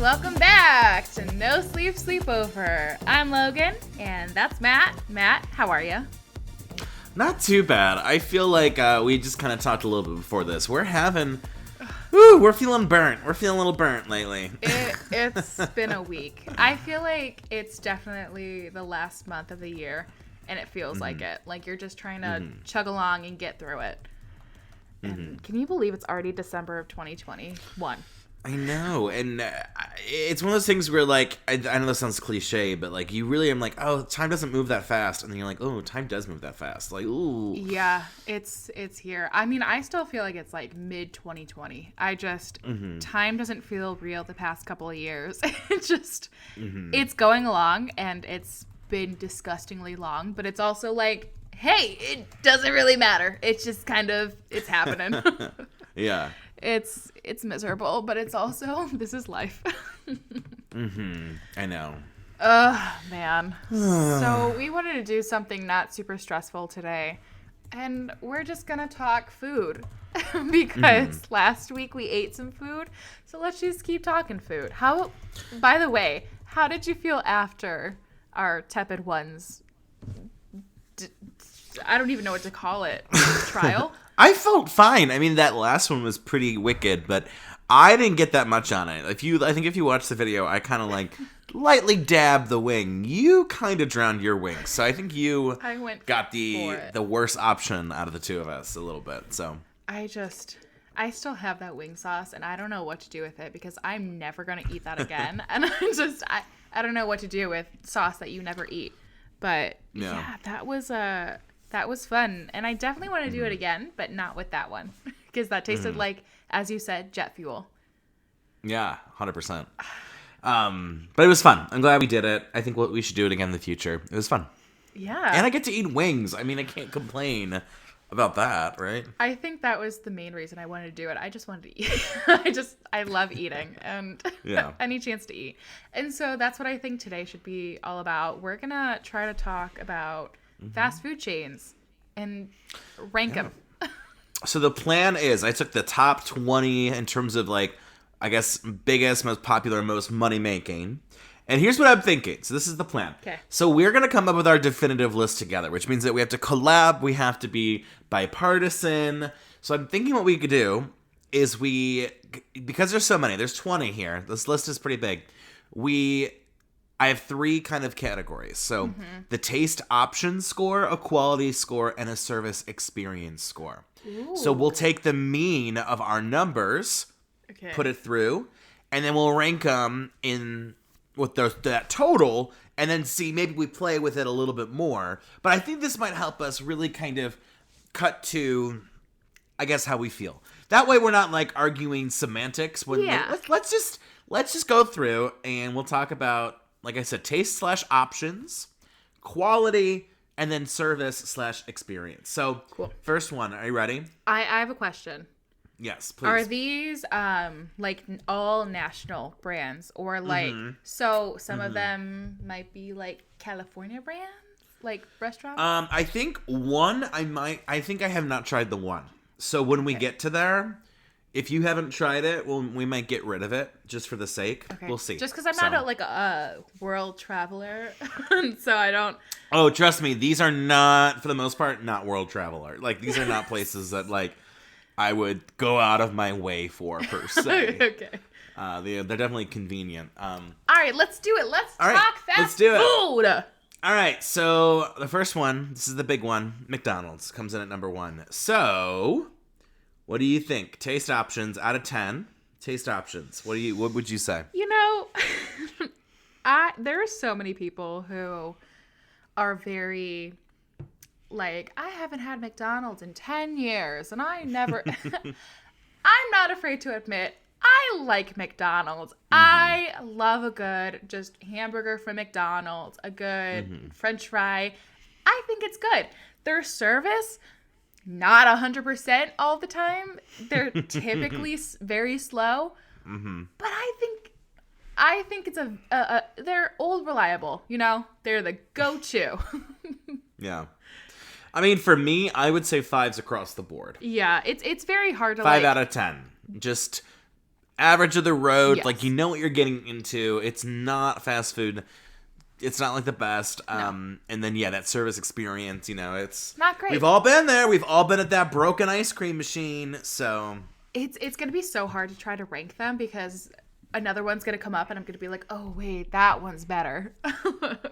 welcome back to No Sleep Sleepover. I'm Logan, and that's Matt. Matt, how are you? Not too bad. I feel like we just kind of talked a little bit before this. We're feeling burnt. We're feeling a little burnt lately. It's been a week. I feel like it's definitely the last month of the year, and it feels like it. Like you're just trying to chug along and get through it. And can you believe it's already December of 2021? I know, and it's one of those things where, like, I know this sounds cliche, but, like, you really am like, oh, time doesn't move that fast, and then you're like, oh, time does move that fast, like, ooh. Yeah, it's here. I mean, I still feel like it's, like, mid-2020. I just, time doesn't feel real the past couple of years. It's just, it's going along, and it's been disgustingly long, but it's also like, hey, it doesn't really matter. It's just kind of, it's happening. Yeah. It's miserable, but it's also, this is life. I know. Man. So we wanted to do something not super stressful today, and we're just going to talk food because last week we ate some food, so let's just keep talking food. By the way, how did you feel after our tepid ones? I don't even know what to call it. Trial? I felt fine. I mean, that last one was pretty wicked, but I didn't get that much on it. I think if you watch the video, I kind of like lightly dabbed the wing. You kind of drowned your wing, so I think you got the worst option out of the two of us a little bit. So I still have that wing sauce, and I don't know what to do with it because I'm never gonna eat that again. And I don't know what to do with sauce that you never eat. But yeah, that was fun, and I definitely want to do it again, but not with that one, because that tasted like, as you said, jet fuel. Yeah, 100%. But it was fun. I'm glad we did it. I think we should do it again in the future. It was fun. Yeah. And I get to eat wings. I mean, I can't complain about that, right? I think that was the main reason I wanted to do it. I just wanted to eat. I love eating, and any chance to eat. And so that's what I think today should be all about. We're going to try to talk about fast food chains and rank them. So the plan is I took the top 20 in terms of, like, I guess, biggest, most popular, most money-making. And here's what I'm thinking. So this is the plan. Okay. So we're going to come up with our definitive list together, which means that we have to collab. We have to be bipartisan. So I'm thinking what we could do is because there's so many, there's 20 here. This list is pretty big. I have 3 kind of categories. So the taste option score, a quality score, and a service experience score. Ooh. So we'll take the mean of our numbers, put it through, and then we'll rank them in with that total, and then see, maybe we play with it a little bit more. But I think this might help us really kind of cut to, I guess, how we feel. That way we're not, like, arguing semantics. Let's just go through, and we'll talk about, like I said, taste/options, quality, and then service/experience. So, cool. First one, are you ready? I have a question. Yes, please. Are these like all national brands, or like so some of them might be like California brands, like restaurants? I think I have not tried the one. So when we get to there, if you haven't tried it, we might get rid of it just for the sake. Okay. We'll see. Just because I'm not a world traveler, so I don't. Oh, trust me, these are not, for the most part, not world traveler. Like, these are not places that, like, I would go out of my way for, per se. Okay. They're definitely convenient. All right, let's do it. Let's talk fast food. All right, so the first one, this is the big one. McDonald's comes in at number 1. So, what do you think? Taste options out of 10. Taste options. What would you say? You know, there are so many people who are very, like, I haven't had McDonald's in 10 years, and I never, I'm not afraid to admit, I like McDonald's. I love a good just hamburger from McDonald's, a good French fry. I think it's good. Their service, not 100% all the time. They're typically very slow. But I think it's they're old reliable, you know? They're the go-to. Yeah. I mean, for me, I would say 5s across the board. Yeah, it's very hard to 5 out of 10. Just average of the road. Yes. Like, you know what you're getting into. It's not fast food. It's not like the best. No. And then, that service experience, it's not great. We've all been there. We've all been at that broken ice cream machine. So it's going to be so hard to try to rank them because another one's going to come up and I'm going to be like, oh, wait, that one's better.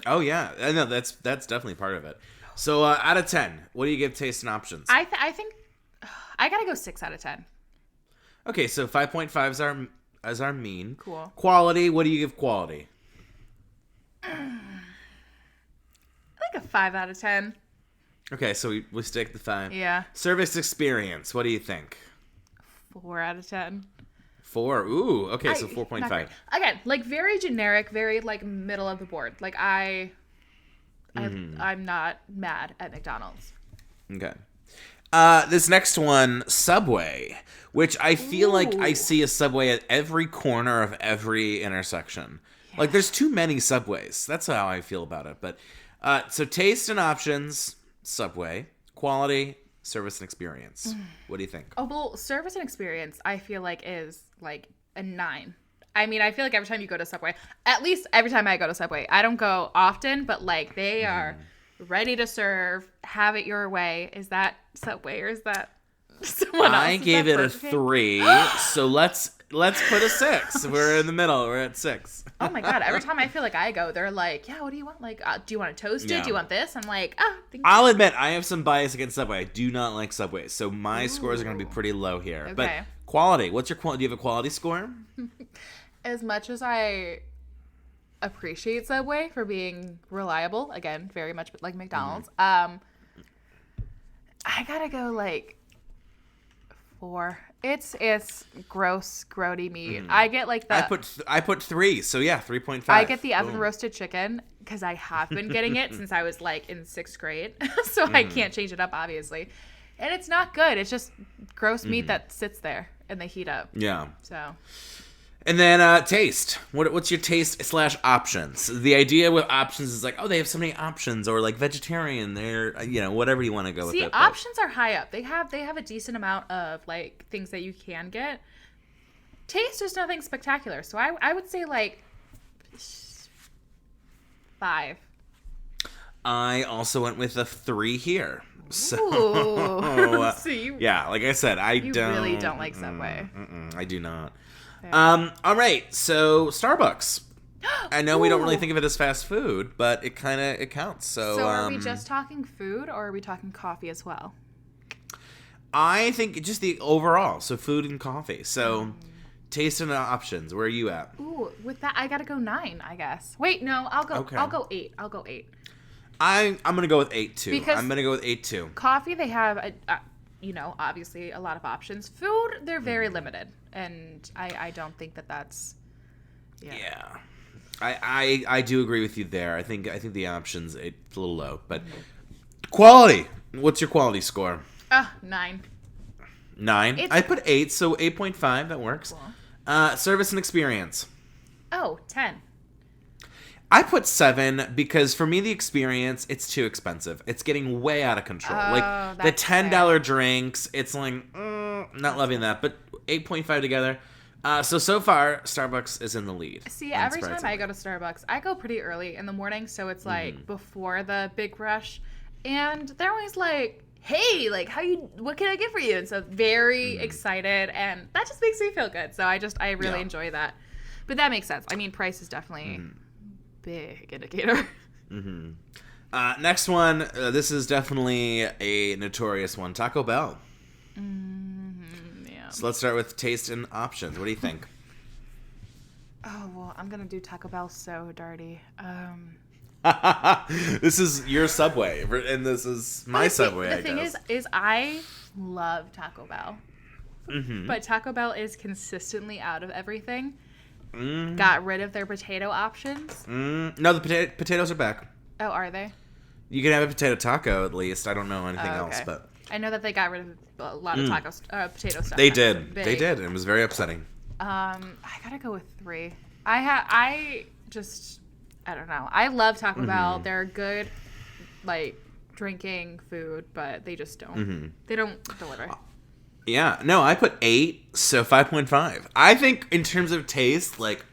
Oh, yeah. I know that's definitely part of it. So out of 10, what do you give Taste and Options? I think I got to go 6 out of 10. Okay, so 5.5 is our mean. Cool. Quality, what do you give quality? I think a 5 out of 10. Okay, so we stick the 5. Yeah. Service experience, what do you think? 4 out of 10. 4. Ooh, okay, so 4.5. Again, like very generic, very like middle of the board. Like I'm not mad at McDonald's. Okay. This next one, Subway, which I feel like I see a Subway at every corner of every intersection. Yeah. Like, there's too many Subways. That's how I feel about it. But so Taste and Options, Subway. Quality, service and experience. What do you think? Oh, well, service and experience, I feel like is like a 9. I mean, I feel like every time you go to Subway, at least every time I go to Subway, I don't go often, but like they are ready to serve, have it your way. Is that Subway or is that someone else? I gave it a 3, so let's put a 6. We're in the middle. We're at 6. Oh my god! Every time I feel like I go, they're like, "Yeah, what do you want? Like, do you want it toasted? Yeah. Do you want this?" I'm like, I'll admit I have some bias against Subway. I do not like Subway, so my scores are going to be pretty low here. Okay. But quality, what's your quality? Do you have a quality score? As much as I appreciate Subway for being reliable, again, very much like McDonald's, I gotta go like 4. It's gross, grody meat. I get like the I put 3, so yeah, 3.5. I get the oven roasted chicken because I have been getting it since I was like in 6th grade, so I can't change it up obviously, and it's not good. It's just gross meat that sits there and they heat up. Yeah. So. And then taste. What's your taste / options? The idea with options is like, oh, they have so many options, or like vegetarian. They're whatever you want to go with. See, options are high up. They have a decent amount of like things that you can get. Taste is nothing spectacular, so I would say like 5. I also went with a 3 here. So, yeah, like I said, you really don't like Subway. I do not. All right, so Starbucks. I know we don't really think of it as fast food, but it counts. So are we just talking food, or are we talking coffee as well? I think just the overall, so food and coffee. So taste and options. Where are you at? Ooh, with that, I gotta go 9, I guess. Wait, no, I'll go 8. I'll go 8. I'm gonna go with 8 too. Because I'm gonna go with 8 too. Coffee, they have obviously a lot of options. Food, they're very limited, and I don't think that's. Yeah. I do agree with you there. I think the options, it's a little low, but quality. What's your quality score? 9. 9. I put 8, so 8.5. That works. Cool. Service and experience. 10. I put 7 because for me the experience, it's too expensive. It's getting way out of control. Like the $10 drinks, it's like not loving that. But 8.5 together. So far, Starbucks is in the lead. See, every time I go to Starbucks, I go pretty early in the morning, so it's like before the big rush, and they're always like, "Hey, like, what can I get for you?" And so very excited, and that just makes me feel good. So I really enjoy that. But that makes sense. I mean, price is definitely big indicator. Next one, this is definitely a notorious one. Taco Bell. Yeah. So let's start with taste and options. What do you think? Oh, well, I'm going to do Taco Bell so dirty. This is your Subway, and this is my Subway, I guess. The thing is I love Taco Bell. But Taco Bell is consistently out of everything. Got rid of their potato options. No, the potatoes are back. Oh, are they? You can have a potato taco at least. I don't know anything else, but I know that they got rid of a lot of potato stuff. They did. They did. It was very upsetting. I gotta go with 3. I don't know. I love Taco Bell. They're good, like drinking food, but they just don't. They don't deliver. Yeah. No, I put 8, so 5.5. I think in terms of taste, like,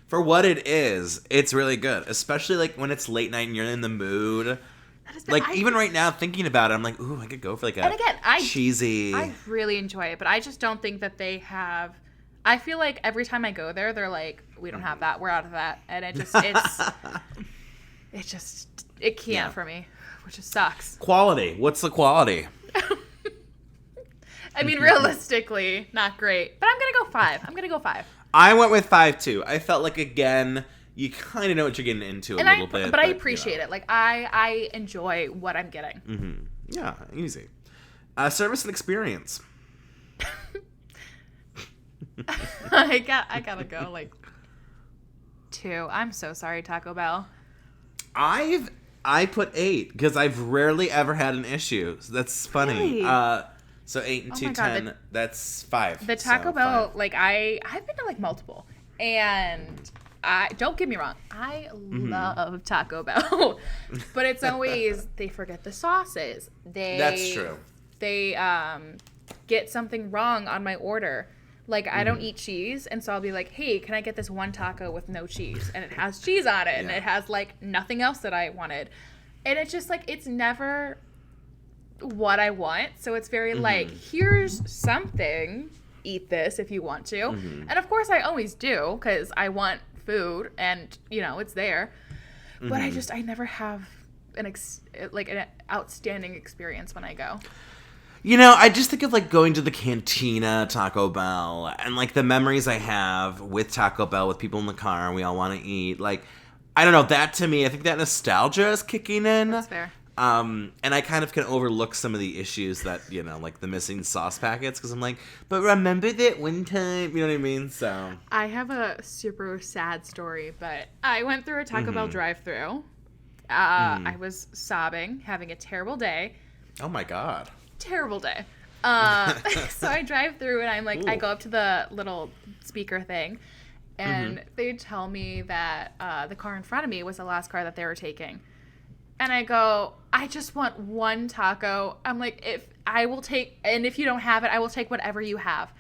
for what it is, it's really good. Especially, like, when it's late night and you're in the mood. Like, even right now, thinking about it, I'm like, ooh, I could go for, like, cheesy... I really enjoy it, but I just don't think that they have... I feel like every time I go there, they're like, we don't have that. We're out of that. And it can't for me, which just sucks. Quality. What's the quality? I mean, realistically, not great. But I'm going to go 5. I went with 5, too. I felt like, again, you kind of know what you're getting into a little bit. But I appreciate it. Like, I enjoy what I'm getting. Mm-hmm. Yeah, easy. Service and experience. I gotta go, like, 2. I'm so sorry, Taco Bell. I put 8, because I've rarely ever had an issue. So that's funny. Really? So 8 and 2, 10, that's 5. The Taco Bell, like, I've been to, like, multiple. And don't get me wrong, I love Taco Bell. But it's always, they forget the sauces. That's true. They get something wrong on my order. Like, I don't eat cheese, and so I'll be like, hey, can I get this one taco with no cheese? And it has cheese on it, and it has, like, nothing else that I wanted. And it's just, like, it's never what I want. So it's very, like, here's something. Eat this if you want to. And, of course, I always do, because I want food, and, you know, it's there. But I never have an outstanding experience when I go. You know, I just think of, like, going to the Cantina Taco Bell and, like, the memories I have with Taco Bell with people in the car and we all want to eat. Like, I don't know, that to me, I think that nostalgia is kicking in. That's fair. And I kind of can overlook some of the issues that, you know, like the missing sauce packets, because I'm like, but remember that one time, you know what I mean? So I have a super sad story, but I went through a Taco Bell drive-thru. I was sobbing, having a terrible day. Oh my God. Terrible day. So I drive through and I'm like, I go up to the little speaker thing and they tell me that the car in front of me was the last car that they were taking. And I go, I just want one taco. I'm like, if you don't have it, I will take whatever you have.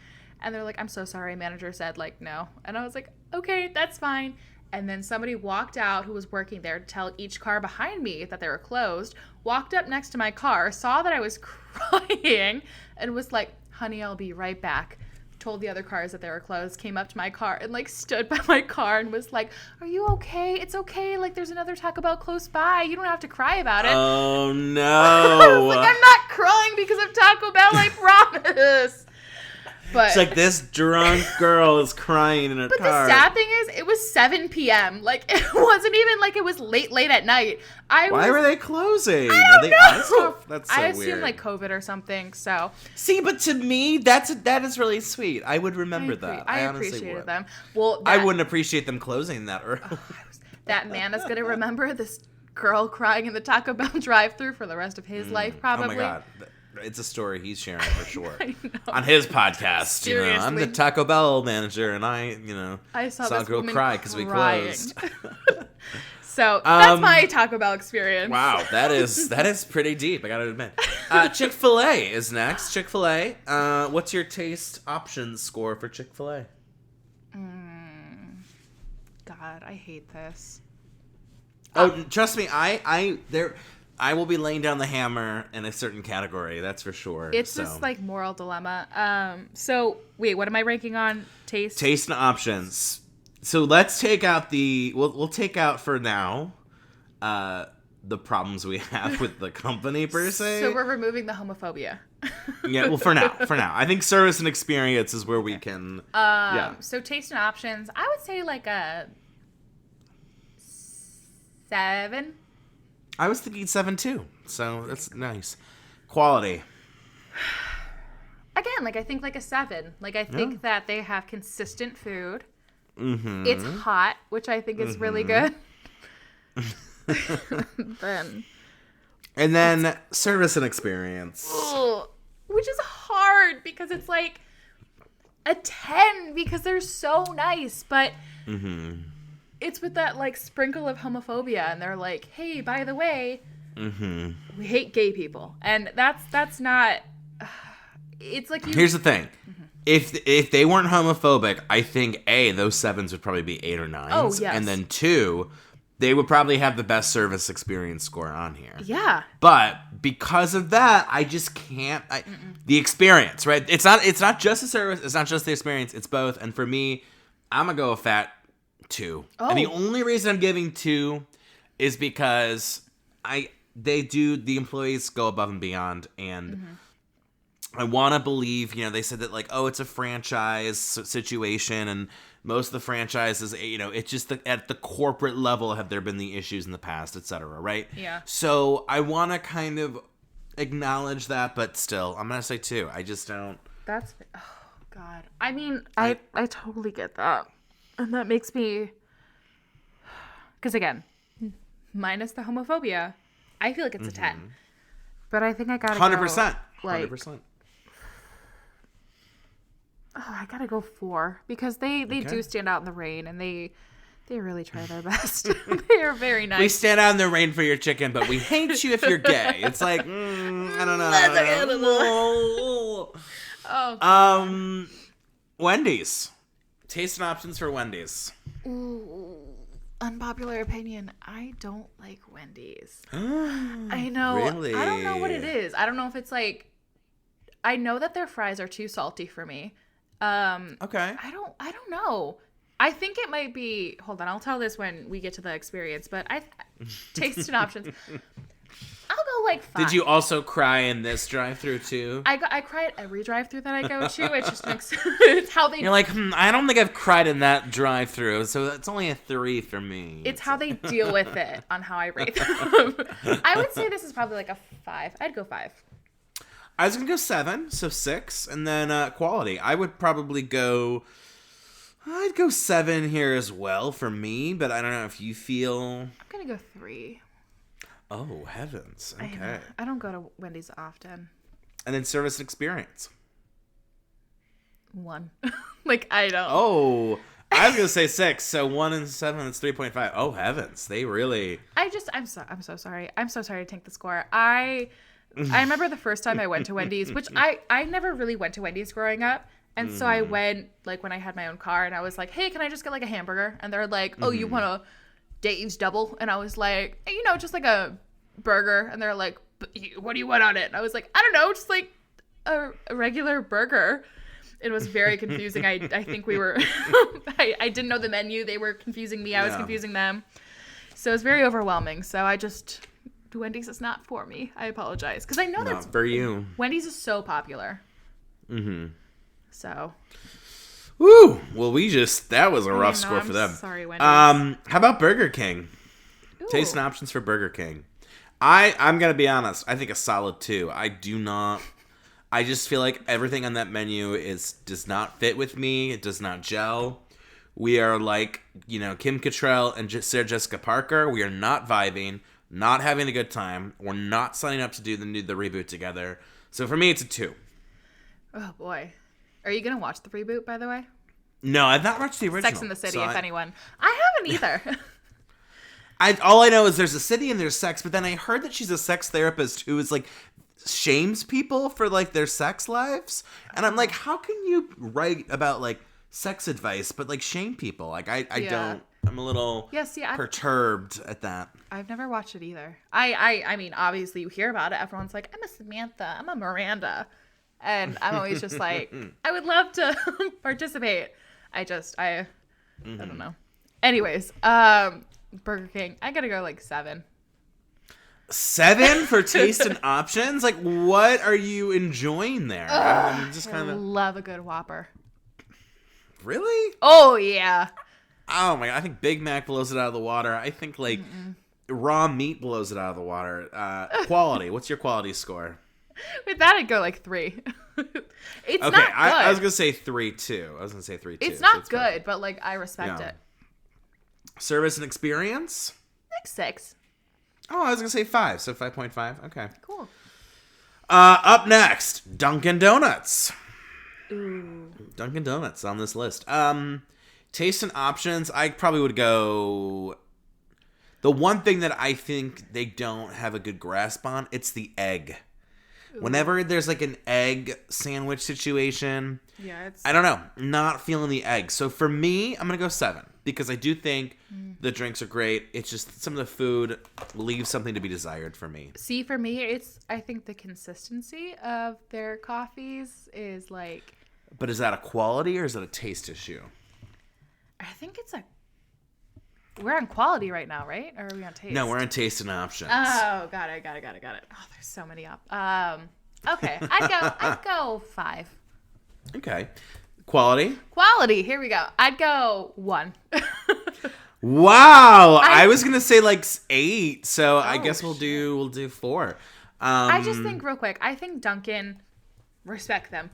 And they're like, I'm so sorry. Manager said, like, no. And I was like, okay, that's fine. And then somebody walked out who was working there to tell each car behind me that they were closed, walked up next to my car, saw that I was crying, and was like, honey, I'll be right back. Told the other cars that they were closed, came up to my car and, like, stood by my car and was like, are you okay? It's okay. Like, there's another Taco Bell close by. You don't have to cry about it. Oh, no. I was like, I'm not crying because of Taco Bell, I promise. But it's like, this drunk girl is crying in her car. But the sad thing is, it was 7 p.m. Like, it wasn't even like it was late at night. Why were they closing? I don't know. That's so I weird. assume, like, COVID or something, so. See, but to me, that is really sweet. I would remember that. I appreciated them. Well, I wouldn't appreciate them closing that early. That man is going to remember this girl crying in the Taco Bell drive-thru for the rest of his life, probably. Oh, my God. It's a story he's sharing for sure. On his podcast. Seriously. You know, I'm the Taco Bell manager, and I saw a girl cry because we closed. So that's my Taco Bell experience. Wow, that is pretty deep, I gotta admit. Chick-Fil-A is next. Chick-Fil-A. What's your taste options score for Chick-Fil-A? God, I hate this. Oh, trust me, I will be laying down the hammer in a certain category, that's for sure. It's this, like, moral dilemma. So, wait, what am I ranking on? Taste? Taste and options. So let's take out we'll take out for now the problems we have with the company per se. So we're removing the homophobia. Yeah, well, for now. I think service and experience is where we can, So taste and options, I would say like a 7. I was thinking 7 too, so that's nice. Quality. Again, like, I think like a 7. Like, I think that they have consistent food. Mm-hmm. It's hot, which I think is really good. And then service and experience. Which is hard because it's like a 10 because they're so nice, but it's with that, like, sprinkle of homophobia, and they're like, hey, by the way, we hate gay people. And that's not... it's like Here's the thing. If they weren't homophobic, I think those 7s would probably be 8 or 9s. Oh, yes. And then 2, they would probably have the best service experience score on here. Yeah. But because of that, I just can't. The experience, right? It's not just the service. It's not just the experience. It's both. And for me, I'm gonna go a fat 2. Oh. And the only reason I'm giving 2 is because the employees go above and beyond, and I want to believe, they said that, like, oh, it's a franchise situation, and most of the franchises, it's just at the corporate level have there been the issues in the past, etc., right? Yeah. So I want to kind of acknowledge that, but still, I'm going to say 2. I just don't. That's, oh, God. I mean, I totally get that. And that makes me, because again, minus the homophobia, I feel like it's a 10. But I think I gotta 100%. go, like, 100%. Oh, I gotta go 4 because they do stand out in the rain, and they really try their best. They are very nice. We stand out in the rain for your chicken, but we hate you if you're gay. It's like, I don't know. That's okay, I don't know. Oh. Wendy's. Taste and options for Wendy's. Ooh, unpopular opinion. I don't like Wendy's. I know. Really? I don't know what it is. I don't know if it's like. I know that their fries are too salty for me. Okay. I don't know. I think it might be. Hold on, I'll tell this when we get to the experience. But taste and options. I'll go like 5. Did you also cry in this drive-thru too? I cry at every drive-thru that I go to. It's just it's how they. You're like, I don't think I've cried in that drive-thru, so that's only a 3 for me. It's how they deal with it on how I rate them. I would say this is probably like a 5. I'd go 5. I was gonna go 7, so 6, and then quality. I would probably go. I'd go 7 here as well for me, but I don't know if you feel. I'm gonna go 3. Oh heavens! Okay. I don't go to Wendy's often. And then service and experience. 1. Like I don't. Oh, I was gonna say 6. So 1 and 7. That's 3.5. Oh heavens! They really. I'm so sorry. I'm so sorry to take the score. I remember the first time I went to Wendy's, which I never really went to Wendy's growing up. And so I went, like, when I had my own car, and I was like, hey, can I just get, like, a hamburger? And they're like, oh, you want a Dave's double? And I was like, just, like, a burger. And they're like, what do you want on it? And I was like, I don't know, just, like, a regular burger. It was very confusing. I think we were, I didn't know the menu. They were confusing me. I was confusing them. So it was very overwhelming. So Wendy's is not for me. I apologize. Because I know that's for you. Wendy's is so popular. Mm-hmm. So. Woo! Well, that was a rough score for them. Sorry, Wendy's. How about Burger King? Ooh. Taste and options for Burger King. I'm going to be honest. I think a solid 2. I just feel like everything on that menu does not fit with me. It does not gel. We are like, Kim Cattrall and Sarah Jessica Parker. We are not vibing, not having a good time. We're not signing up to do the reboot together. So for me, it's a 2. Oh, boy. Are you going to watch the reboot, by the way? No, I've not watched the original. Sex in the City, if anyone. I haven't either. All I know is there's a city and there's sex, but then I heard that she's a sex therapist who is like shames people for like their sex lives. And I'm like, how can you write about like sex advice but like shame people? Like I don't. I'm a little perturbed at that. I've never watched it either. I mean, obviously you hear about it. Everyone's like, I'm a Samantha. I'm a Miranda. And I'm always just like, I would love to participate. I don't know. Anyways, Burger King, I gotta go like 7. 7 for taste and options? Like, what are you enjoying there? I'm just kind of love a good Whopper. Really? Oh yeah. Oh my god, I think Big Mac blows it out of the water. I think like raw meat blows it out of the water. Quality. What's your quality score? With that, I'd go like 3. It's okay, not good. I was gonna say 3 too. It's not good, but like I respect it. Service and experience? Like 6. Oh, I was gonna say 5, so 5.5. Okay. Cool. Up next, Dunkin' Donuts. Ooh. Dunkin' Donuts on this list. Taste and options, I probably would go. The one thing that I think they don't have a good grasp on, it's the egg. Whenever there's like an egg sandwich situation, it's... I don't know, not feeling the egg. So for me, I'm going to go 7 because I do think the drinks are great. It's just some of the food leaves something to be desired for me. See, for me, I think the consistency of their coffees is like... But is that a quality or is it a taste issue? I think it's we're on quality right now, right? Or are we on taste? No, we're on taste and options. Oh, got it. Oh, there's so many okay. I'd go 5. Okay. Quality? Quality. Here we go. I'd go 1. Wow. I was going to say like 8. So I guess we'll do 4. I just think real quick. I think Dunkin', respect them.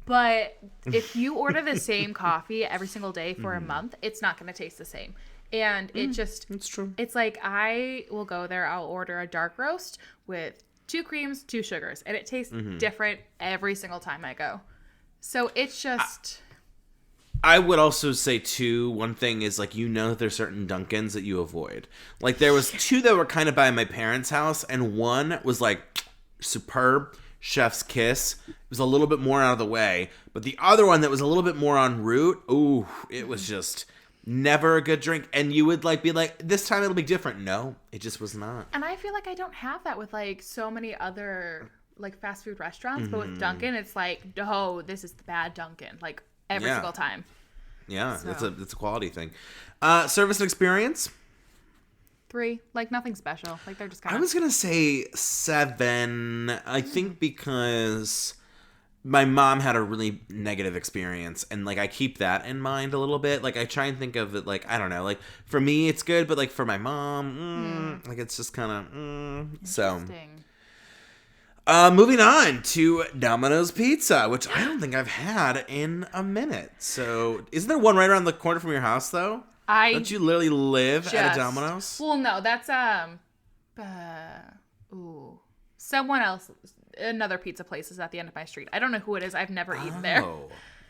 But if you order the same coffee every single day for a month, it's not going to taste the same. And it's true. It's like I will go there, I'll order a dark roast with 2 creams, 2 sugars, and it tastes different every single time I go. So it's just... I would also say, too, one thing is, like, that there's certain Dunkins that you avoid. Like, there was 2 that were kind of by my parents' house, and one was, like, superb, chef's kiss. It was a little bit more out of the way. But the other one that was a little bit more en route, ooh, it was just... never a good drink. And you would be like, this time it'll be different. No, it just was not. And I feel like I don't have that with like so many other like fast food restaurants. But with Dunkin', it's like, no, this is the bad Dunkin'. Like every single time. Yeah, so. It's a quality thing. Service and experience? 3. Like nothing special. Like they're just kind of... I was going to say 7. I think because... my mom had a really negative experience, and, like, I keep that in mind a little bit. Like, I try and think of it, like, I don't know. Like, for me, it's good, but, like, for my mom, like, it's just kind of, So, moving on to Domino's Pizza, which I don't think I've had in a minute. So, isn't there one right around the corner from your house, though? Don't you literally live at a Domino's? Well, no, that's, someone else... Another pizza place is at the end of my street. I don't know who it is. I've never eaten there.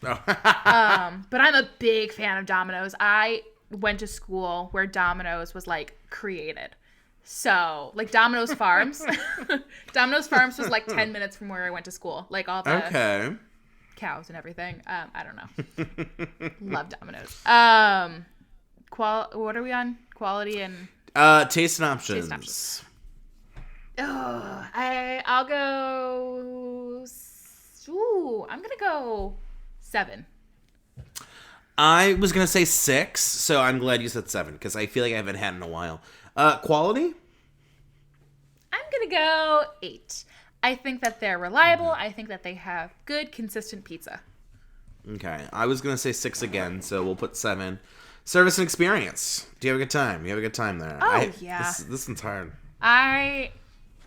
But I'm a big fan of Domino's. I went to school where Domino's was like created. So like Domino's Farms. Domino's Farms was like 10 minutes from where I went to school. Like all the cows and everything. I don't know. Love Domino's. What are we on? Quality and... taste and options. Oh, I'll go... Ooh, I'm going to go 7. I was going to say 6, so I'm glad you said 7, because I feel like I haven't had it in a while. Quality? I'm going to go 8. I think that they're reliable. I think that they have good, consistent pizza. Okay. I was going to say 6 again, so we'll put 7. Service and experience. Do you have a good time? You have a good time there. Oh, yeah. This one's hard.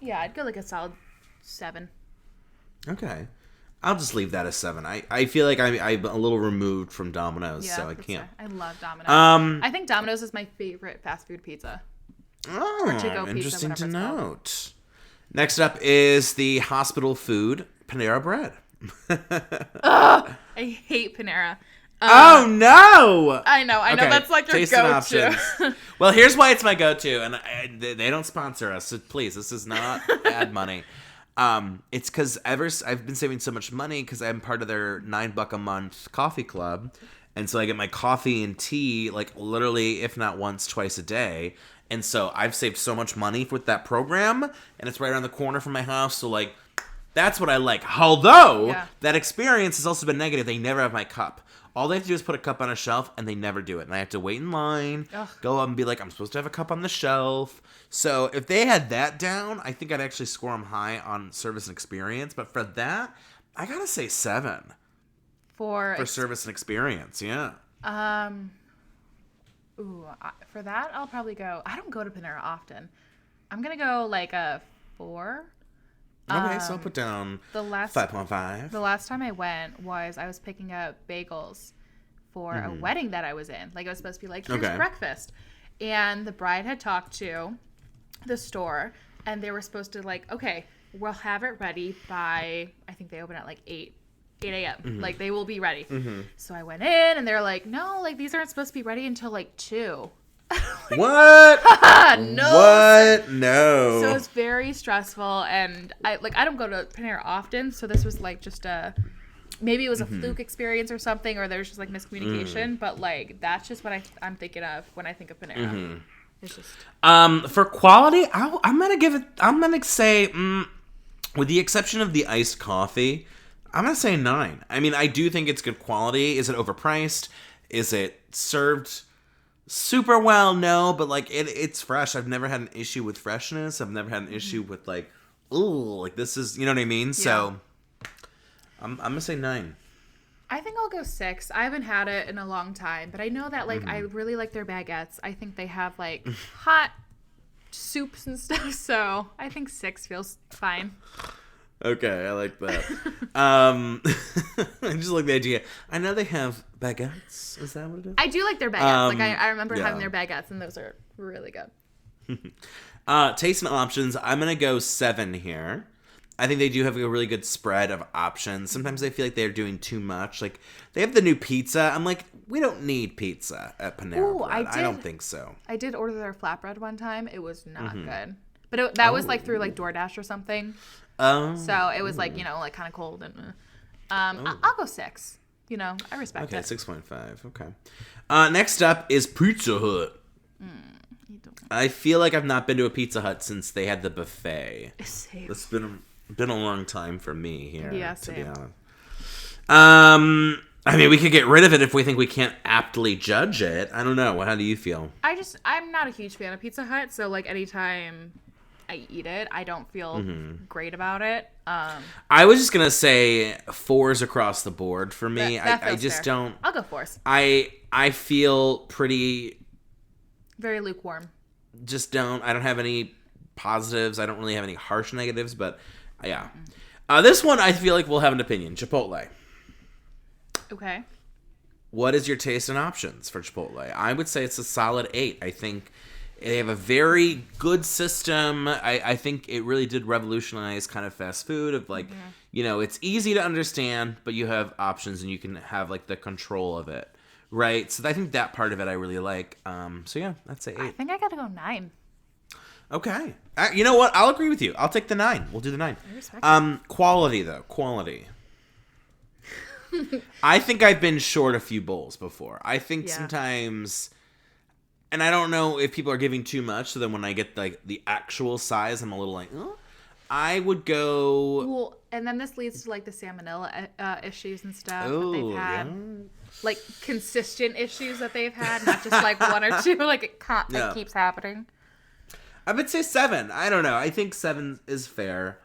Yeah, I'd go like a solid 7. Okay. I'll just leave that as 7. I feel like I'm a little removed from Domino's, so I can't. Fair. I love Domino's. I think Domino's is my favorite fast food pizza. Oh, interesting to note. Next up is the hospital food, Panera Bread. Ugh, I hate Panera. Oh, no! I know. Okay. That's like your Taste go-to. Well, here's why it's my go-to, and they don't sponsor us, so please, this is not ad money. It's because I've been saving so much money because I'm part of their $9 a month coffee club, and so I get my coffee and tea like literally, if not once, twice a day. And so I've saved so much money with that program, and it's right around the corner from my house, so like that's what I like. Although that experience has also been negative. They never have my cup. All they have to do is put a cup on a shelf, and they never do it. And I have to wait in line, go up and be like, I'm supposed to have a cup on the shelf. So if they had that down, I think I'd actually score them high on service and experience. But for that, I got to say 7. For service and experience, yeah. For that, I'll probably go... I don't go to Panera often. I'm going to go like a 4. Okay, so I'll put down 5.5. The last time I went I was picking up bagels for a wedding that I was in. Like, it was supposed to be like, here's breakfast. And the bride had talked to the store, and they were supposed to like, okay, we'll have it ready by, I think they open at like 8 a.m. Like, they will be ready. So I went in, and they're like, no, like, these aren't supposed to be ready until like 2. What? No. What? No. So it's very stressful, and I don't go to Panera often, so this was like just maybe it was a fluke experience or something, or there's just like miscommunication, but like that's just what I'm thinking of when I think of Panera. It's just for quality, I'm gonna say with the exception of the iced coffee, I'm gonna say 9. I mean, I do think it's good quality. Is it overpriced? Is it served super well? No, but like it's fresh. I've never had an issue with freshness. I've never had an issue with like, ooh, like this is, you know what I mean? Yeah. So I'm gonna say 9. I think I'll go 6. I haven't had it in a long time, but I know that like I really like their baguettes. I think they have like hot soups and stuff, so I think 6 feels fine. Okay, I like that. I just like the idea. I know they have baguettes. Is that what it is? I do like their baguettes. I remember having their baguettes, and those are really good. Taste and options. I'm gonna go 7 here. I think they do have a really good spread of options. Sometimes I feel like they're doing too much. Like they have the new pizza. I'm like, we don't need pizza at Panera Bread. I don't think so. I did order their flatbread one time. It was not good, but that was like through like DoorDash or something. So it was like, like kind of cold and I'll go 6. I respect it. Okay, 6.5. Okay. Next up is Pizza Hut. I feel like I've not been to a Pizza Hut since they had the buffet. Same. It's been a long time for me here, to be honest. I mean, we could get rid of it if we think we can't aptly judge it. I don't know. How do you feel? I'm not a huge fan of Pizza Hut, so like anytime I eat it, I don't feel great about it. I was just gonna say 4s across the board for me. I just fair. Don't. I'll go 4s. I feel pretty very lukewarm. I don't have any positives. I don't really have any harsh negatives, but yeah. This one I feel like we'll have an opinion. Chipotle. Okay. What is your taste and options for Chipotle? I would say it's a solid 8. I think they have a very good system. I think it really did revolutionize kind of fast food of like, it's easy to understand, but you have options and you can have like the control of it. Right? So I think that part of it I really like. So yeah, that's an 8. I think I gotta go 9. Okay. You know what? I'll agree with you. I'll take the 9. We'll do the 9. I respect it. Quality though. Quality. I think I've been short a few bowls before. I think sometimes, and I don't know if people are giving too much, so then when I get like the actual size, I'm a little like, oh. I would go. Well, and then this leads to like the salmonella issues and stuff that they've had. Yeah. Like consistent issues that they've had, not just like 1 or 2. Like it keeps happening. I would say 7. I don't know. I think 7 is fair.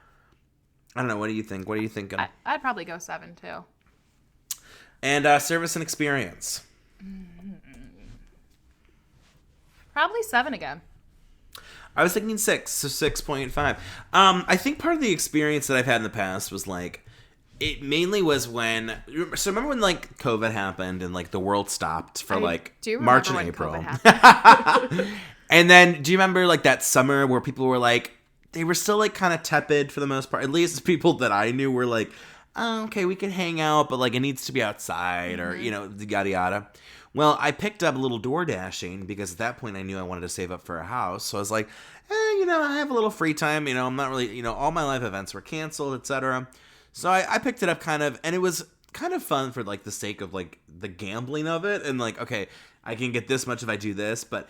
I don't know. What do you think? What are you thinking? I'd probably go 7 too. And service and experience. Probably 7 again. I was thinking 6, so 6.5. I think part of the experience that I've had in the past was like, it mainly was when, so remember when like COVID happened and like the world stopped for like March and April. And then do you remember like that summer where people were like, they were still like kind of tepid for the most part, at least people that I knew were like, oh, okay, we can hang out, but like it needs to be outside or, yada yada. Well, I picked up a little door dashing because at that point I knew I wanted to save up for a house. So I was like, I have a little free time. I'm not really, all my live events were canceled, etc. So I picked it up kind of, and it was kind of fun for like the sake of like the gambling of it. And like, okay, I can get this much if I do this. But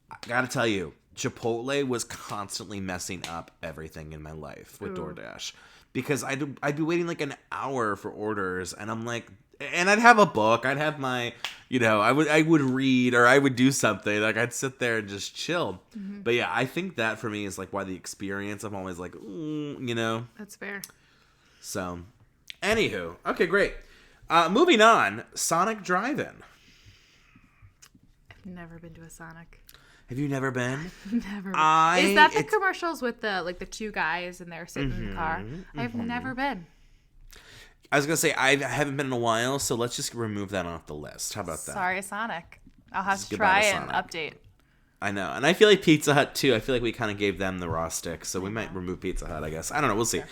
I gotta tell you, Chipotle was constantly messing up everything in my life with DoorDash. Because I'd be waiting like an hour for orders, and I'm like, and I'd have a book, I'd have my, I would read or I would do something, like I'd sit there and just chill. But yeah, I think that for me is like why the experience, I'm always like, That's fair. So, anywho, okay, great. Moving on, Sonic Drive-In. I've never been to a Sonic. Have you never been? Never. Is that the commercials with the 2 guys and they're sitting in the car? I've never been. I was gonna say I haven't been in a while, so let's just remove that off the list. How about that? Sorry, Sonic. I'll have to try and update. I know, and I feel like Pizza Hut too. I feel like we kind of gave them the raw stick, so we might remove Pizza Hut. I guess I don't know. We'll see.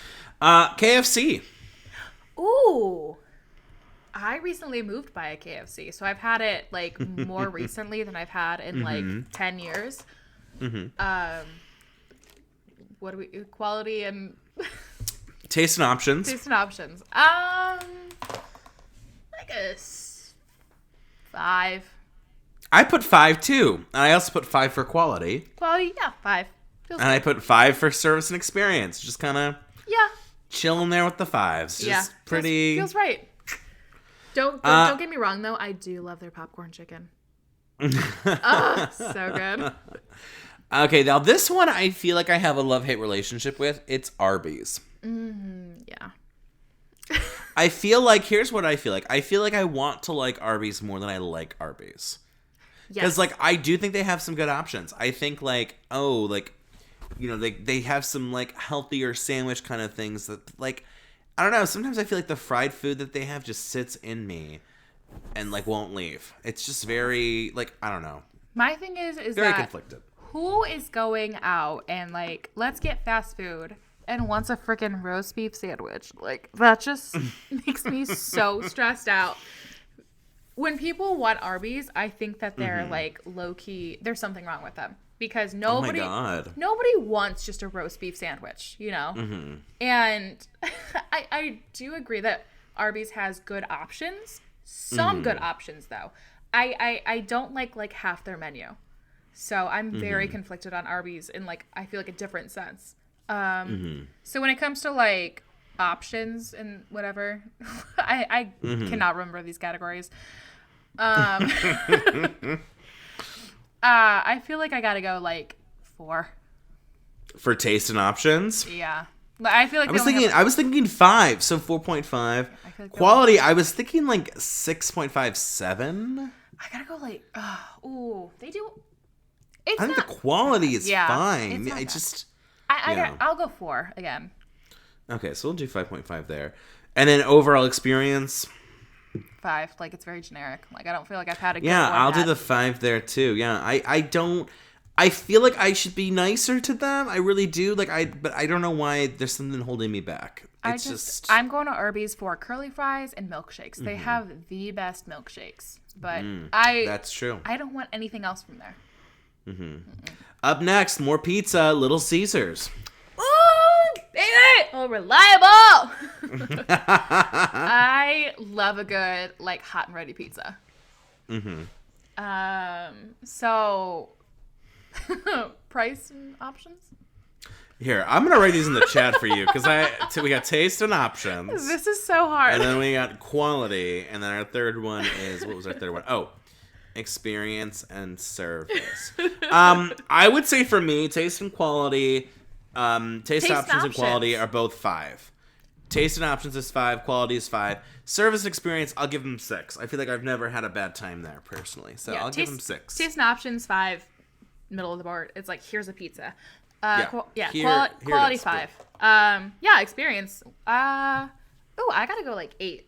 KFC. Ooh. I recently moved by a KFC, so I've had it like more recently than I've had in like 10 years. What do we quality and taste and options? Taste and options. Like a 5. I put 5 too, and I also put 5 for quality. Quality, yeah, 5. And I put 5 for service and experience. Just kind of chilling there with the 5s. Just pretty feels right. Don't get me wrong though. I do love their popcorn chicken. Oh, so good. Okay, now this one I feel like I have a love-hate relationship with. It's Arby's. Yeah. I feel like, here's what I feel like. I feel like I want to like Arby's more than I like Arby's. Because, like, I do think they have some good options. I think, like, they have some, like, healthier sandwich kind of things that, like, I don't know. Sometimes I feel like the fried food that they have just sits in me and, like, won't leave. It's just very, like, I don't know. My thing is very conflicted. Who is going out and, like, let's get fast food and wants a freaking roast beef sandwich? Like, that just makes me so stressed out. When people want Arby's, I think that they're, like, low-key, there's something wrong with them. Because nobody wants just a roast beef sandwich, you know? And I do agree that Arby's has good options. Some good options, though. I don't like half their menu. So I'm very conflicted on Arby's in, like, I feel like a different sense. So when it comes to, like, options and whatever, I cannot remember these categories. I feel like I gotta go, like, 4. For taste and options? Yeah. I feel like I was thinking 5, so 4.5. Like quality, I was thinking, like, 6.57. I gotta go, like, they do... I think the quality is fine. I'll go 4 again. Okay, so we'll do 5.5 there. And then overall experience... 5. Like, it's very generic. Like, I don't feel like I've had a good one. Yeah, I'll do the 5 there, too. Yeah, I feel like I should be nicer to them. I really do. But I don't know why there's something holding me back. I'm going to Arby's for curly fries and milkshakes. They have the best milkshakes. But that's true. I don't want anything else from there. Up next, more pizza, Little Caesars. Oh, baby! Oh, reliable! I love a good, like, hot and ready pizza. So, price and options? Here, I'm going to write these in the chat for you, because we got taste and options. This is so hard. And then we got quality, and then our third one is, what was our third one? Oh, experience and service. I would say for me, taste and quality, taste options and quality are both 5. Taste and options is 5, quality is 5. Service experience, I'll give them 6. I feel like I've never had a bad time there personally, so I'll give them 6. Taste and options 5, middle of the board. It's like, here's a pizza. Quality 5. Experience. I gotta go like 8.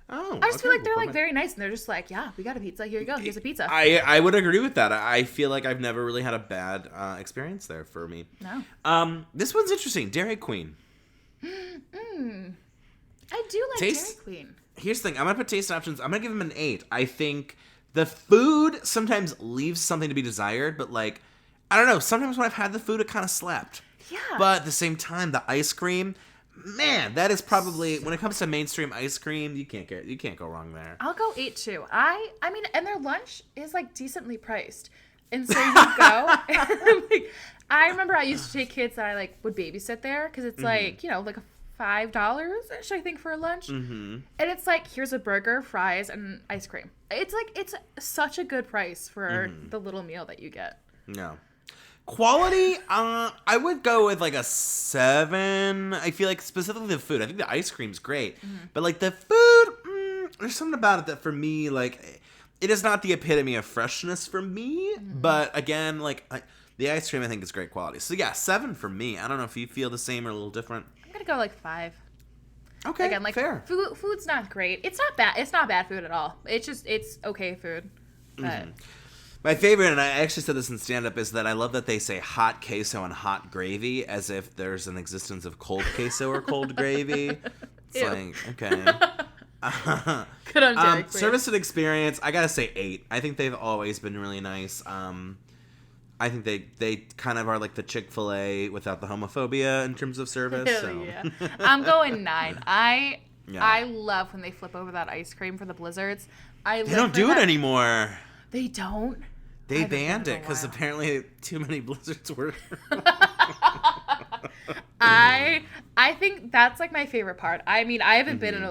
Oh, I just feel like they're like very nice and they're just like, yeah, we got a pizza. Here you go. Here's a pizza. I would agree with that. I feel like I've never really had a bad experience there for me. No. This one's interesting. Dairy Queen. I do like Dairy Queen. Here's the thing. I'm going to put taste and options. I'm going to give them an 8. I think the food sometimes leaves something to be desired, but like, I don't know. Sometimes when I've had the food, it kind of slapped. Yeah. But at the same time, the ice cream... Man, that is probably, when it comes to mainstream ice cream, you can't go wrong there. I'll go 8 too. I mean, and their lunch is like decently priced, and so you go. And, like, I remember I used to take kids that I like would babysit there because it's like like $5-ish I think for a lunch, and it's like here's a burger, fries, and ice cream. It's like it's such a good price for the little meal that you get. No. Quality, I would go with like a 7. I feel like specifically the food. I think the ice cream's great. But like the food, there's something about it that for me, like, it is not the epitome of freshness for me. But again, like, the ice cream I think is great quality. So yeah, 7 for me. I don't know if you feel the same or a little different. I'm going to go like 5. Okay, again, like, fair. Food's not great. It's not bad. It's not bad food at all. It's okay food. But... My favorite, and I actually said this in stand-up, is that I love that they say hot queso and hot gravy as if there's an existence of cold queso or cold gravy. It's like, okay. Good on Dairy Queen. Service and experience, I gotta say 8. I think they've always been really nice. I think they kind of are like the Chick-Fil-A without the homophobia in terms of service. Hell So. yeah. I'm going 9. I love when they flip over that ice cream for the blizzards. They don't do it anymore. They don't? They banned it because apparently too many blizzards were. I think that's like my favorite part. I mean, I haven't been in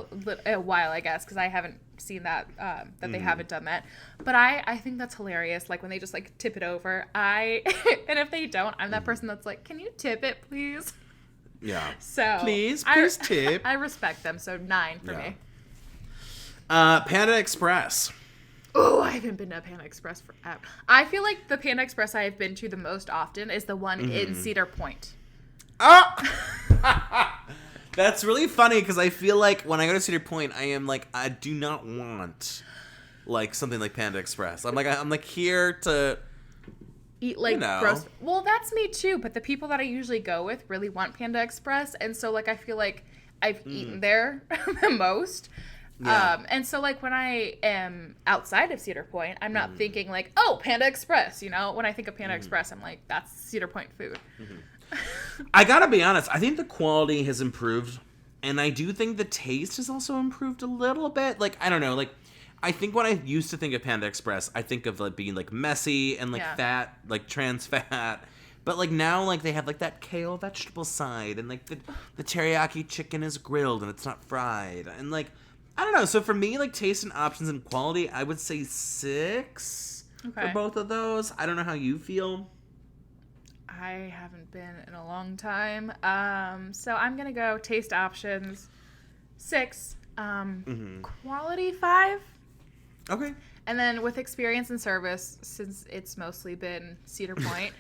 a while, I guess, because I haven't seen that they haven't done that. But I think that's hilarious. Like when they just like tip it over. And if they don't, I'm that person that's like, can you tip it, please? Yeah. So please tip. I respect them. So 9 for me. Panda Express. Oh, I haven't been to Panda Express forever. I feel like the Panda Express I have been to the most often is the one in Cedar Point. Oh! That's really funny because I feel like when I go to Cedar Point, I am like, I do not want like something like Panda Express. I'm like here to eat like gross. Well, that's me too. But the people that I usually go with really want Panda Express, and so like I feel like I've eaten there the most. Yeah. And so like when I am outside of Cedar Point, I'm not thinking like, oh, Panda Express. You know, when I think of Panda Express, I'm like, that's Cedar Point food. I gotta be honest. I think the quality has improved, and I do think the taste has also improved a little bit. Like I don't know, like I think when I used to think of Panda Express, I think of like being like messy and like fat, like trans fat. But like now, like they have like that kale vegetable side, and like the teriyaki chicken is grilled and it's not fried, and like. I don't know. So for me, like taste and options and quality, I would say 6 for both of those. I don't know how you feel. I haven't been in a long time. So I'm going to go taste options 6, quality 5. Okay. And then with experience and service, since it's mostly been Cedar Point,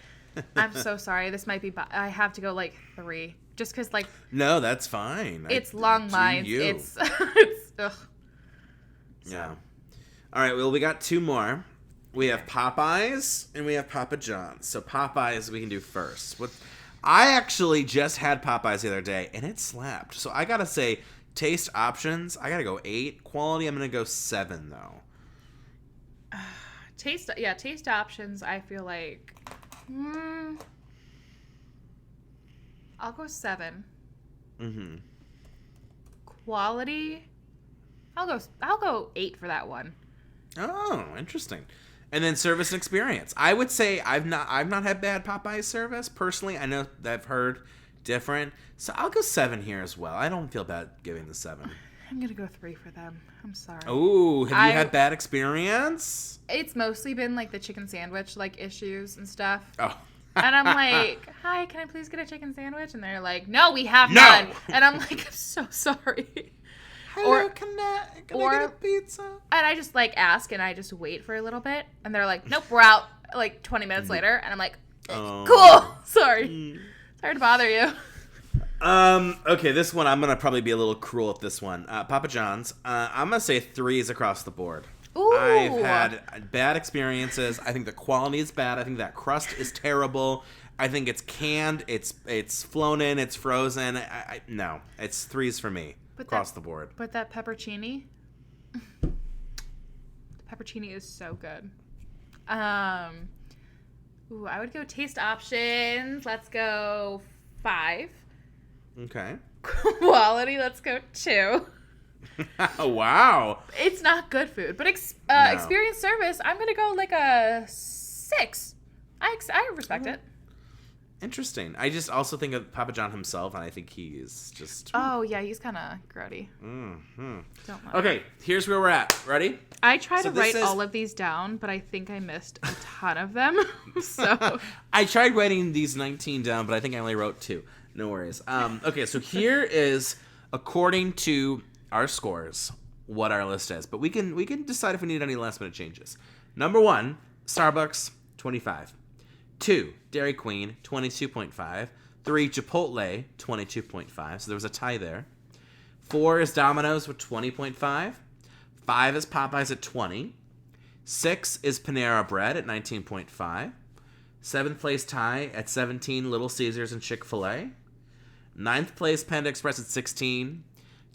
I'm so sorry. This might be, I have to go like 3. Just because, like... No, that's fine. It's long lines. It's ugh. Yeah. All right, well, we got 2 more. We have Popeyes and we have Papa John's. So Popeyes we can do first. I actually just had Popeyes the other day, and it slapped. So I got to say, taste options, I got to go 8. Quality, I'm going to go 7, though. Taste options, I feel like... I'll go 7. Quality, I'll go 8 for that one. Oh, interesting. And then service and experience. I would say I've not had bad Popeyes service personally. I know that I've heard different, so I'll go 7 here as well. I don't feel bad giving the 7. I'm gonna go 3 for them. I'm sorry. Oh, have you had bad experience? It's mostly been like the chicken sandwich like issues and stuff. Oh. And I'm like, hi, can I please get a chicken sandwich? And they're like, no, we have none. And I'm like, I'm so sorry. Hello, can I get a pizza? And I just like ask and I just wait for a little bit. And they're like, nope, we're out like 20 minutes later. And I'm like, cool. Sorry. Sorry to bother you. Okay, this one, I'm going to probably be a little cruel at this one. Papa John's, I'm going to say 3s across the board. Ooh. I've had bad experiences. I think the quality is bad. I think that crust is terrible. I think it's canned. It's flown in. It's frozen. No, it's 3s for me across the board. But that peppercini, the peppercini is so good. I would go taste options. Let's go 5. Okay. Quality. Let's go 2. Wow. It's not good food, but experience service, I'm going to go like a 6. I respect it. Interesting. I just also think of Papa John himself, and I think he is just... Oh, yeah, he's kind of grody. Don't know. Okay, here's where we're at. Ready? I tried to write all of these down, but I think I missed a ton of them. So I tried writing these 19 down, but I think I only wrote 2. No worries. Okay, so here is, according to our scores, what our list is. But we can decide if we need any last minute changes. Number 1, Starbucks, 25. 2, Dairy Queen, 22.5. 3, Chipotle, 22.5. So there was a tie there. 4 is Domino's with 20.5. 5 is Popeyes at 20. 6 is Panera Bread at 19.5. 7th place tie at 17, Little Caesars and Chick-Fil-A. 9th place, Panda Express at 16.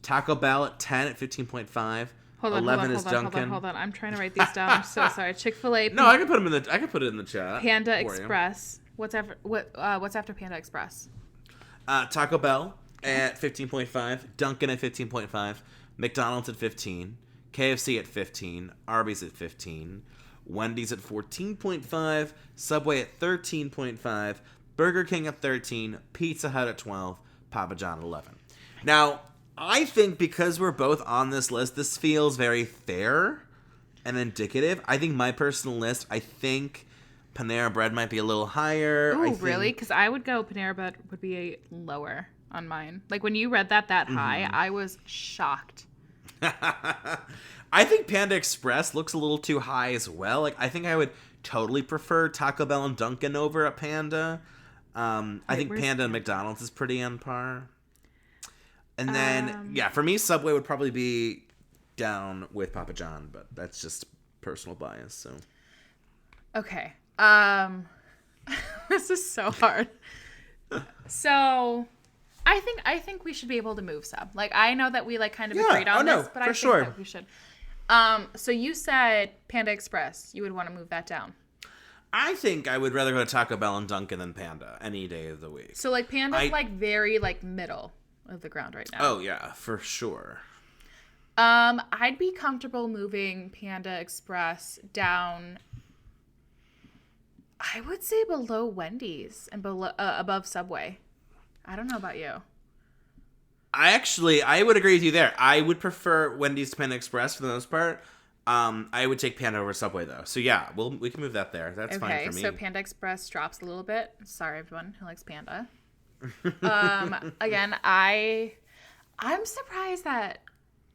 Taco Bell at 10 at 15.5. 11 is Dunkin. Hold on. I'm trying to write these down. I'm so sorry. Chick-Fil-A. No, I can put it in the chat. Panda Express. What's after Panda Express? Taco Bell at 15.5. Dunkin at 15.5. McDonald's at 15. KFC at 15. Arby's at 15. Wendy's at 14.5. Subway at 13.5. Burger King at 13. Pizza Hut at 12. Papa John at 11. Now, I think because we're both on this list, this feels very fair and indicative. I think my personal list, I think Panera Bread might be a little higher. Oh, really? Because I would go Panera Bread would be lower on mine. Like, when you read that high, I was shocked. I think Panda Express looks a little too high as well. Like, I think I would totally prefer Taco Bell and Dunkin' over at Panda. I think Panda and McDonald's is pretty on par. And then, for me, Subway would probably be down with Papa John, but that's just personal bias, so. Okay. This is so hard. So, I think we should be able to move Sub. Like, I know that we, like, kind of agreed on this, but I think that we should. So you said Panda Express. You would want to move that down. I think I would rather go to Taco Bell and Dunkin' than Panda any day of the week. So, like, Panda's, like, very, like, middle of the ground right now. Oh, yeah, for sure. I'd be comfortable moving Panda Express down, I would say below Wendy's and below above Subway. I don't know about you. I would agree with you there. I would prefer Wendy's to Panda Express for the most part. I would take Panda over Subway, though. So, yeah, we can move that there. That's fine for me. Okay, so Panda Express drops a little bit. Sorry, everyone who likes Panda. Again, I'm surprised that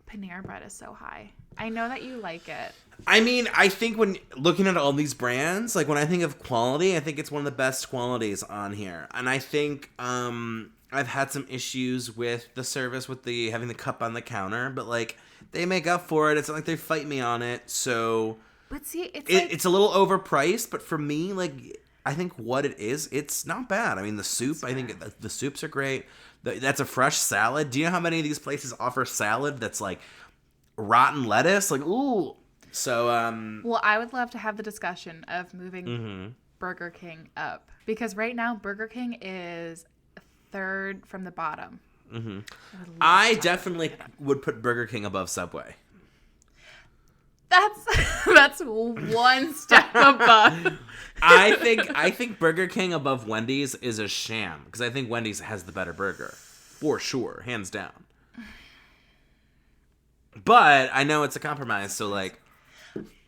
Panera Bread is so high. I know that you like it. I mean, I think when looking at all these brands, like when I think of quality, I think it's one of the best qualities on here. And I think I've had some issues with the service with having the cup on the counter, but like they make up for it. It's not like they fight me on it. So, but see, it's a little overpriced, but for me, like, I think what it is, it's not bad. I mean, the soup, I think the soups are great. That's a fresh salad. Do you know how many of these places offer salad that's like rotten lettuce? Like, ooh. So, well, I would love to have the discussion of moving Burger King up. Because right now, Burger King is third from the bottom. Mm-hmm. I definitely would put Burger King above Subway. That's one step above. I think Burger King above Wendy's is a sham because I think Wendy's has the better burger, for sure, hands down. But I know it's a compromise, so like.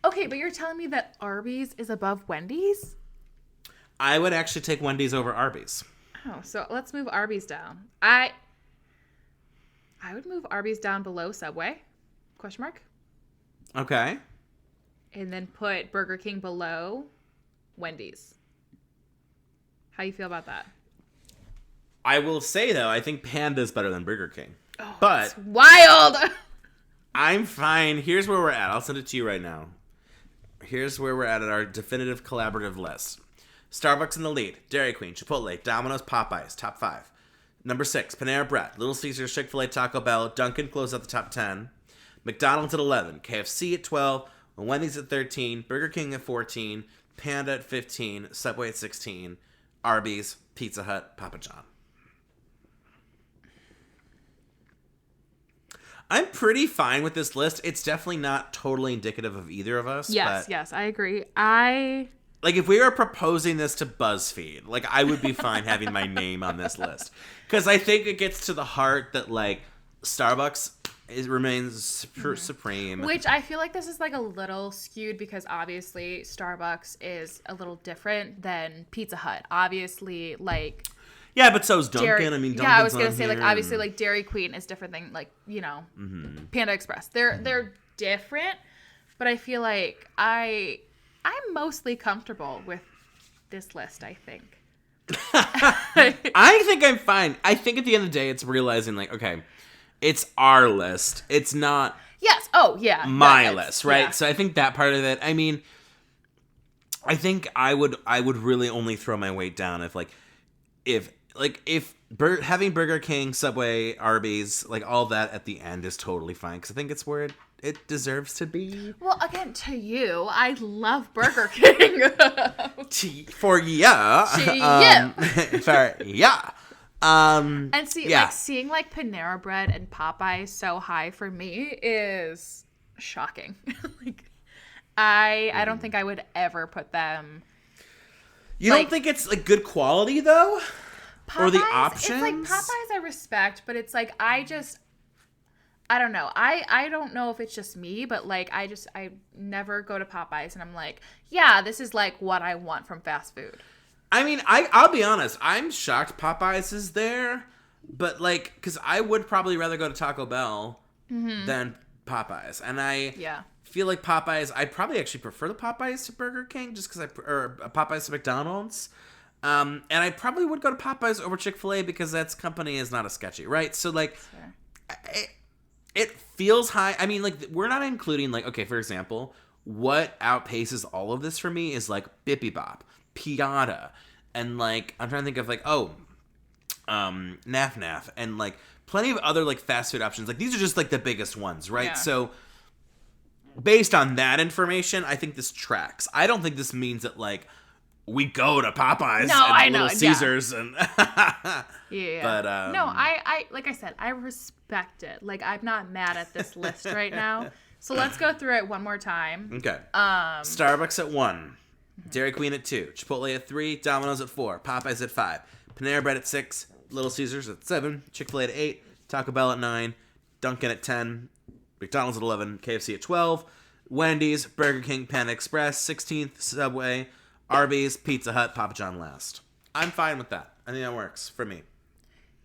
Okay, but you're telling me that Arby's is above Wendy's? I would actually take Wendy's over Arby's. Oh, so let's move Arby's down. I would move Arby's down below Subway? Question mark. Okay. And then put Burger King below Wendy's. How you feel about that? I will say, though, I think Panda's better than Burger King. Oh, but it's wild! I'm fine. Here's where we're at. I'll send it to you right now. Here's where we're at our definitive collaborative list. Starbucks in the lead. Dairy Queen, Chipotle, Domino's, Popeyes, top 5. Number 6, Panera Bread, Little Caesars, Chick-Fil-A, Taco Bell, Dunkin' close out the top 10. McDonald's at 11, KFC at 12, Wendy's at 13, Burger King at 14, Panda at 15, Subway at 16, Arby's, Pizza Hut, Papa John. I'm pretty fine with this list. It's definitely not totally indicative of either of us. Yes, I agree. Like, if we were proposing this to BuzzFeed, like, I would be fine having my name on this list. Because I think it gets to the heart that, like, Starbucks remains supreme. Which I feel like this is, like, a little skewed because, obviously, Starbucks is a little different than Pizza Hut. Obviously, like... Yeah, but so is Dunkin'. I mean, Dunkin's I was going to say, like, obviously, like, Dairy Queen is different than, like, you know, Panda Express. They're different, but I feel like I'm mostly comfortable with this list, I think. I think I'm fine. I think at the end of the day, it's realizing, like, okay, it's our list. It's not yes. Oh, yeah. my list, right? Yeah. So I think that part of it, I mean, I think I would really only throw my weight down if having Burger King, Subway, Arby's, like all that at the end is totally fine because I think it's where it deserves to be. Well, again, to you, I love Burger King. For yeah. For yeah. And see, yeah. like seeing like Panera Bread and Popeyes so high for me is shocking. Like, I don't think I would ever put them. You don't think it's like good quality though, Popeyes, or the options? It's like Popeyes I respect, but it's like I don't know. I don't know if it's just me, but like I never go to Popeyes and I'm like, yeah, this is like what I want from fast food. I mean, I'll be honest. I'm shocked Popeyes is there, but like, because I would probably rather go to Taco Bell than Popeyes, and I feel like Popeyes. I probably actually prefer the Popeyes to Burger King, just because or Popeyes to McDonald's, and I probably would go to Popeyes over Chick-Fil-A because that company is not as sketchy, right? So like, it feels high. I mean, like we're not including like, okay, for example, what outpaces all of this for me is like Bippy Bop, Piata, and like I'm trying to think of like Naf Naf, and like plenty of other like fast food options. Like these are just like the biggest ones, right? Yeah. So based on that information, I think this tracks. I don't think this means that like we go to Popeyes and Little Caesars and yeah. But no, I like I said, I respect it. Like I'm not mad at this list right now. So let's go through it one more time. Okay. Starbucks at 1. Dairy Queen at 2, Chipotle at 3, Domino's at 4, Popeyes at 5, Panera Bread at 6, Little Caesars at 7, Chick-fil-A at 8, Taco Bell at 9, Dunkin at 10, McDonald's at 11, KFC at 12, Wendy's, Burger King, Panda Express, 16th, Subway, Arby's, Pizza Hut, Papa John last. I'm fine with that. I think that works for me.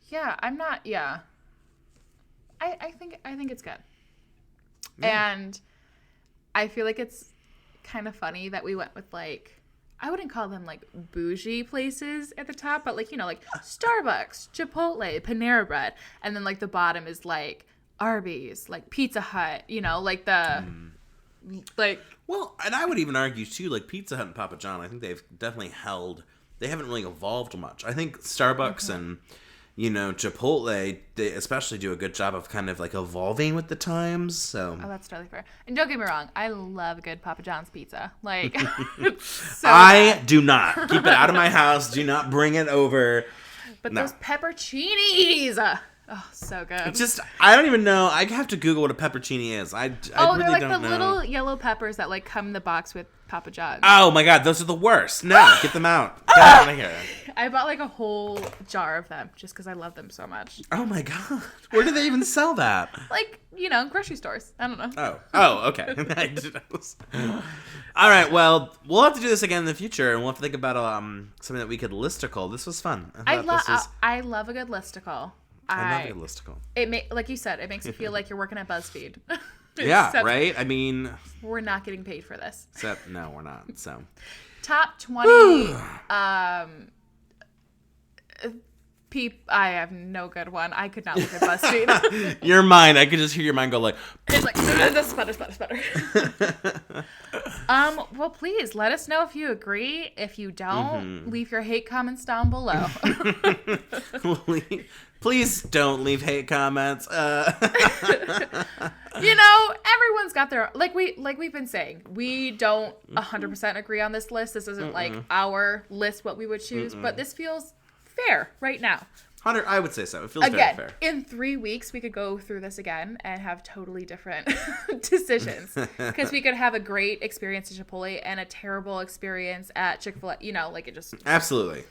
Yeah, I'm not. Yeah, I think it's good, and I feel like it's kind of funny that we went with like, I wouldn't call them like bougie places at the top, but like, you know, like Starbucks, Chipotle, Panera Bread, and then like the bottom is like Arby's, like Pizza Hut, you know, like the like. Well, and I would even argue too, like Pizza Hut and Papa John, I think they've definitely they haven't really evolved much. I think Starbucks and, you know, Chipotle, they especially do a good job of kind of like evolving with the times. So that's totally fair. And don't get me wrong, I love good Papa John's pizza. Like, do not keep it out of my house. Do not bring it over. But those pepperoncinis, oh, so good. It's just, I don't even know. I have to Google what a peppercini is. I really they're like don't the know. little yellow peppers that like come in the box with Papa John's. Oh my God, those are the worst. No, get them out. Get out of here. I bought like a whole jar of them just because I love them so much. Oh my God. Where do they even sell that? Like, you know, grocery stores. I don't know. Oh, okay. All right, well, we'll have to do this again in the future, and we'll have to think about something that we could listicle. This was fun. I love a good listicle. I love a good listicle. Like you said, it makes you feel like you're working at BuzzFeed. Yeah, right? I mean, we're not getting paid for this. No, we're not. So, top 20 I have no good one. I could not look at BuzzFeed. Your mind, I could just hear your mind go like. It's like, sputter. Well, please let us know if you agree. If you don't, leave your hate comments down below. Please don't leave hate comments. You know, everyone's got their like we've been saying. We don't 100% agree on this list. This isn't like our list what we would choose, but this feels fair right now. 100, I would say so. It feels again, very fair. In 3 weeks, we could go through this again and have totally different decisions. Because we could have a great experience at Chipotle and a terrible experience at Chick-fil-A. You know, like it just... Absolutely.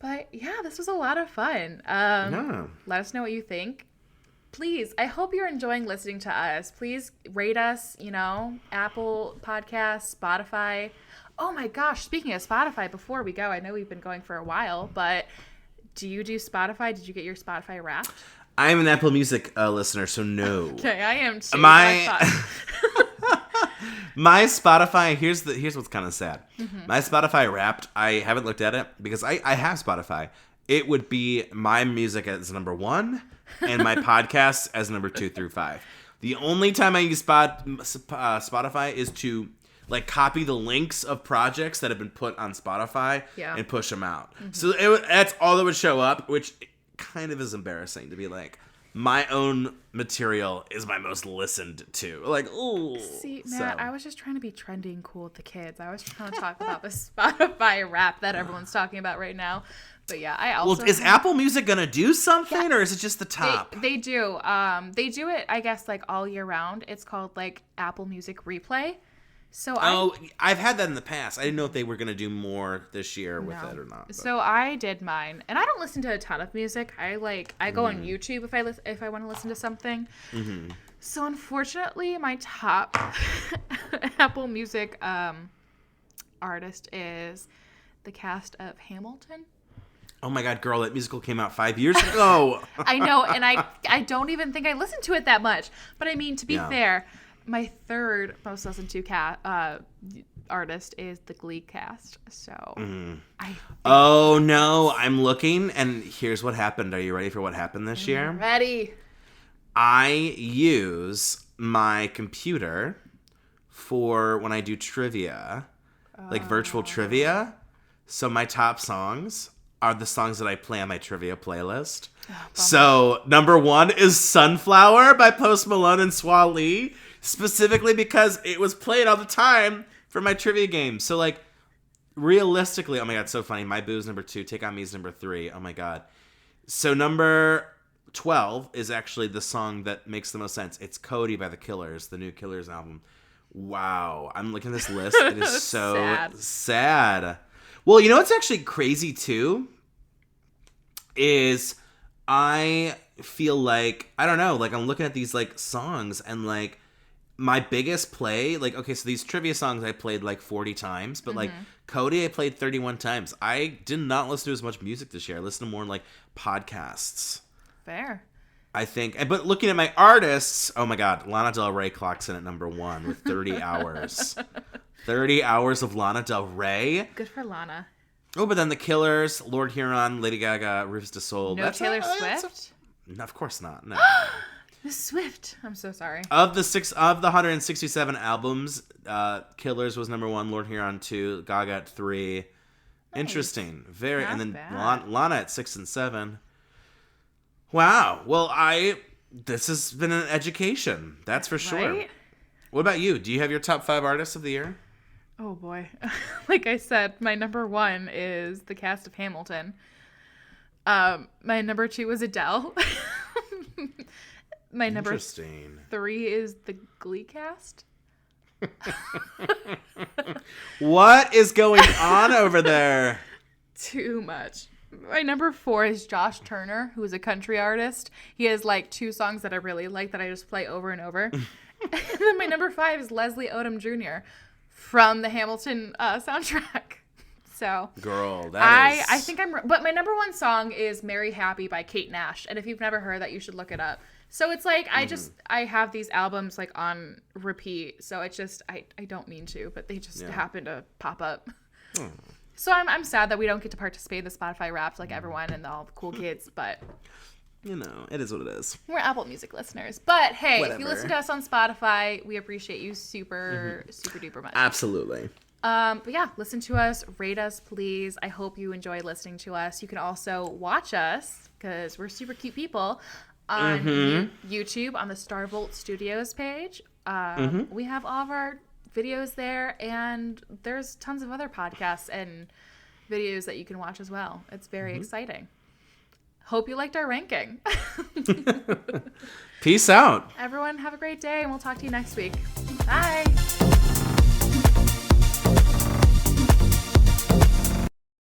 But yeah, this was a lot of fun. Let us know what you think. Please, I hope you're enjoying listening to us. Please rate us, you know, Apple Podcasts, Spotify. Oh my gosh, speaking of Spotify, before we go, I know we've been going for a while, but... Do you do Spotify? Did you get your Spotify Wrapped? I'm an Apple Music listener, so no. Okay, I am too. My Spotify, here's what's kind of sad. My Spotify Wrapped, I haven't looked at it because I have Spotify. It would be my music as number 1 and my podcasts as number 2 through 5. The only time I use Spotify is to like copy the links of projects that have been put on Spotify and push them out. So that's all that would show up, which kind of is embarrassing to be like, my own material is my most listened to. Like, ooh. See, Matt, I was just trying to be trendy and cool with the kids. I was trying to talk about the Spotify rap that everyone's talking about right now. But yeah, I also... Well, is Apple Music going to do something, or is it just the top? They do. They do it, I guess, like all year round. It's called like Apple Music Replay. So I've had that in the past. I didn't know if they were going to do more this year with it or not. But. So I did mine, and I don't listen to a ton of music. I go on YouTube if I want to listen to something. Mm-hmm. So unfortunately, my top Apple Music artist is the cast of Hamilton. Oh my God, girl, that musical came out 5 years ago. I know, and I don't even think I listened to it that much. But I mean, to be fair, my third most listened to artist is the Glee cast. So oh no, I'm looking, and here's what happened. Are you ready for what happened this year? Ready. I use my computer for when I do trivia, like virtual trivia. So my top songs are the songs that I play on my trivia playlist. So number 1 is Sunflower by Post Malone and Swa Lee, specifically because it was played all the time for my trivia game. So like realistically, oh my God, so funny. My Boo's number 2, Take On Me's number 3. Oh my God. So number 12 is actually the song that makes the most sense. It's Cody by The Killers, the new Killers album. Wow. I'm looking at this list. It is so sad. Well, you know what's actually crazy too is I feel like, I don't know, like I'm looking at these like songs and like my biggest play, like, okay, so these trivia songs I played like 40 times, but like Cody I played 31 times. I did not listen to as much music this year. I listened to more like podcasts. Fair. I think, but looking at my artists, oh my God, Lana Del Rey clocks in at number 1 with 30 hours. 30 hours of Lana Del Rey. Good for Lana. Oh, but then The Killers, Lord Huron, Lady Gaga, Rufus Du Sol. No Taylor Swift? No, of course not. No. Miss Swift. I'm so sorry. Of the 167 albums, Killers was number 1, Lord Huron 2, Gaga at 3. Nice. Interesting. Very. Not and then bad. Lana at 6 and 7. Wow. Well, this has been an education. That's for sure. Right? What about you? Do you have your top 5 artists of the year? Oh boy. Like I said, my number 1 is the cast of Hamilton. My number 2 is Adele. My number 3 is the Glee cast. What is going on over there? Too much. My number 4 is Josh Turner, who is a country artist. He has like 2 songs that I really like that I just play over and over. And then my number 5 is Leslie Odom Jr. from the Hamilton soundtrack. So, girl, I think but my number 1 song is Merry Happy by Kate Nash. And if you've never heard that, you should look it up. So it's like, I have these albums like on repeat. So it's just, I don't mean to, but they just happen to pop up. So I'm sad that we don't get to participate in the Spotify Wrapped like everyone and all the cool kids, but you know, it is what it is. We're Apple Music listeners. But hey, if you listen to us on Spotify, we appreciate you super duper much. Absolutely. But yeah, listen to us, rate us, please. I hope you enjoy listening to us. You can also watch us, because we're super cute people, on YouTube on the Starvolt Studios page. We have all of our videos there, and there's tons of other podcasts and videos that you can watch as well. It's very exciting. Hope you liked our ranking. Peace out. Everyone have a great day, and we'll talk to you next week. Bye.